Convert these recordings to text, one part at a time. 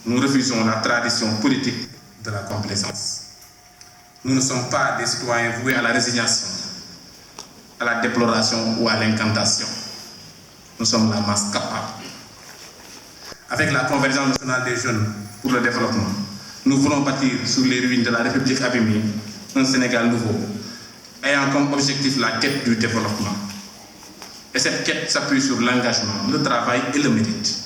nous refusons la tradition politique de la complaisance. Nous ne sommes pas des citoyens voués à la résignation, à la déploration ou à l'incantation. Nous sommes la masse capable. Avec la Convergence nationale des jeunes pour le développement, nous voulons bâtir sur les ruines de la République abîmée un Sénégal nouveau, ayant comme objectif la quête du développement. Et cette quête s'appuie sur l'engagement, le travail et le mérite.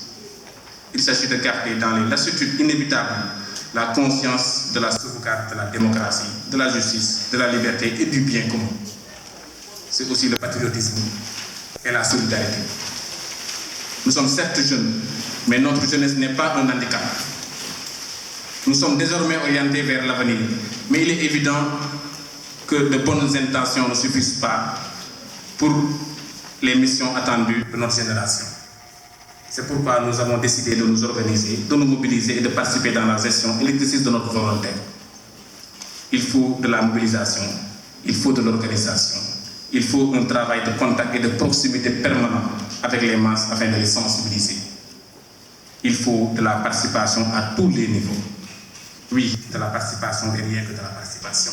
Il s'agit de garder dans les lassitudes inévitables la conscience de la sauvegarde de la démocratie, de la justice, de la liberté et du bien commun. C'est aussi le patriotisme et la solidarité. Nous sommes certes jeunes, mais notre jeunesse n'est pas un handicap. Nous sommes désormais orientés vers l'avenir, mais il est évident que de bonnes intentions ne suffisent pas pour les missions attendues de notre génération. C'est pourquoi nous avons décidé de nous organiser, de nous mobiliser et de participer dans la gestion et l'exercice de notre volonté. Il faut de la mobilisation, il faut de l'organisation, il faut un travail de contact et de proximité permanent avec les masses afin de les sensibiliser. Il faut de la participation à tous les niveaux. Oui, de la participation et rien que de la participation.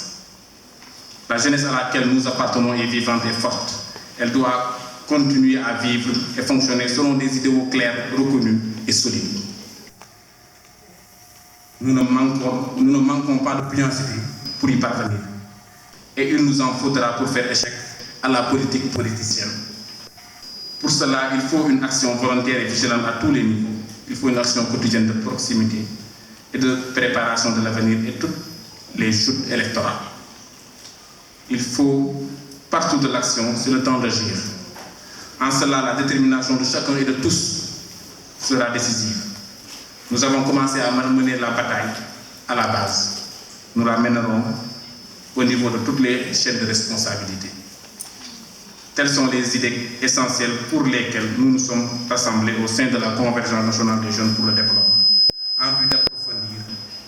La jeunesse à laquelle nous appartenons est vivante et forte. Elle doit continuer à vivre et fonctionner selon des idéaux clairs, reconnus et solides. Nous ne manquons pas de pugnacité pour y parvenir. Et il nous en faudra pour faire échec à la politique politicienne. Pour cela, il faut une action volontaire et vigilante à tous les niveaux. Il faut une action quotidienne de proximité et de préparation de l'avenir et toutes les joutes électorales. Il faut partout de l'action, c'est le temps d'agir. En cela, la détermination de chacun et de tous sera décisive. Nous avons commencé à mener la bataille à la base. Nous la mènerons au niveau de toutes les chaînes de responsabilité. Telles sont les idées essentielles pour lesquelles nous nous sommes rassemblés au sein de la Convergence nationale des jeunes pour le développement, en vue d'approfondir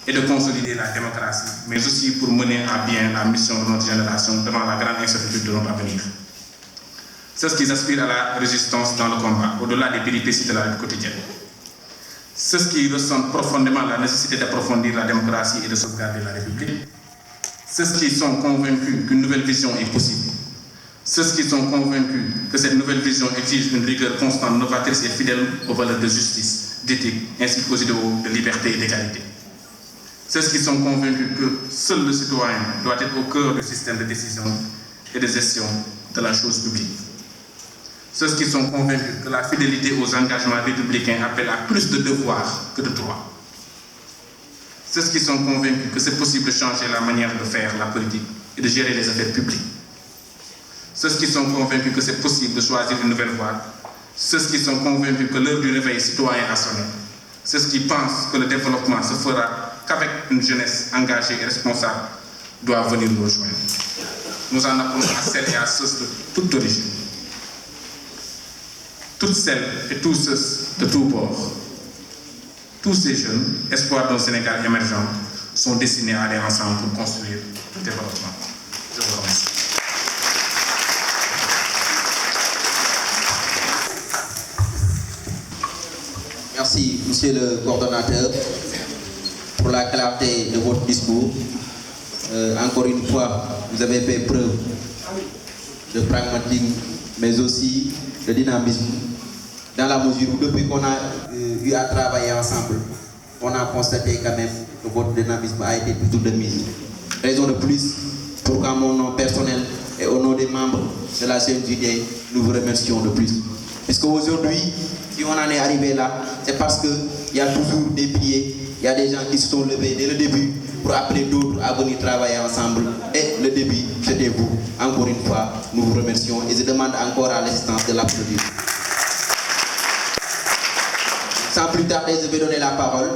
et de consolider la démocratie, mais aussi pour mener à bien la mission de notre génération devant la grande incertitude de notre avenir. Ceux qui aspirent à la résistance dans le combat, au-delà des péripéties de la vie quotidienne. Ceux qui ressentent profondément la nécessité d'approfondir la démocratie et de sauvegarder la République. Ceux qui sont convaincus qu'une nouvelle vision est possible. Ceux qui sont convaincus que cette nouvelle vision exige une rigueur constante, novatrice et fidèle aux valeurs de justice, d'éthique, ainsi qu'aux idéaux de liberté et d'égalité. Ceux qui sont convaincus que seul le citoyen doit être au cœur du système de décision et de gestion de la chose publique. Ceux qui sont convaincus que la fidélité aux engagements républicains appelle à plus de devoirs que de droits. Ceux qui sont convaincus que c'est possible de changer la manière de faire la politique et de gérer les affaires publiques. Ceux qui sont convaincus que c'est possible de choisir une nouvelle voie. Ceux qui sont convaincus que l'heure du réveil citoyen a sonné. Ceux qui pensent que le développement se fera qu'avec une jeunesse engagée et responsable doivent venir nous rejoindre. Nous en appelons à celles et à ceux de toute origine. Toutes celles et tous ceux de tous bords. Tous ces jeunes, espoirs d'un Sénégal émergent, sont destinés à aller ensemble pour construire le développement. Je vous remercie. Merci, monsieur le coordonnateur, pour la clarté de votre discours. Encore une fois, vous avez fait preuve de pragmatisme, mais aussi de dynamisme, dans la mesure où depuis qu'on a eu à travailler ensemble, on a constaté quand même que votre dynamisme a été plutôt de mise. Raison de plus pour qu'à mon nom personnel et au nom des membres de la CNJD, nous vous remercions de plus. Puisque aujourd'hui, si on en est arrivé là, c'est parce qu'il y a toujours des pieds, il y a des gens qui se sont levés dès le début pour appeler d'autres à venir travailler ensemble. Et le début, c'était vous. Encore une fois, nous vous remercions et je demande encore à l'assistance de l'applaudir. Sans plus tarder, je vais donner la parole